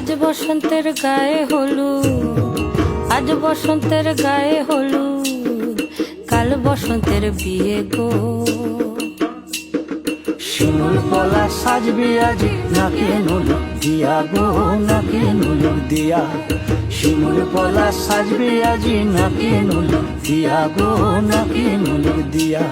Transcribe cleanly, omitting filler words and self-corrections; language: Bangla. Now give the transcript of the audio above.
আজ বসন্তের গায়ে হলুদ, আজ বসন্তের গায়ে হলুদ, কাল বসন্তের বিয়ে গো। শিমুল পলা সাজবে আজি নাকে নুলুক দিয়া গো, নাকে নুলুক দিয়া। শিমুল পলা সাজবে আজি নাকে নুলুক দিয়া গো, নাকে নুলুক দিয়া।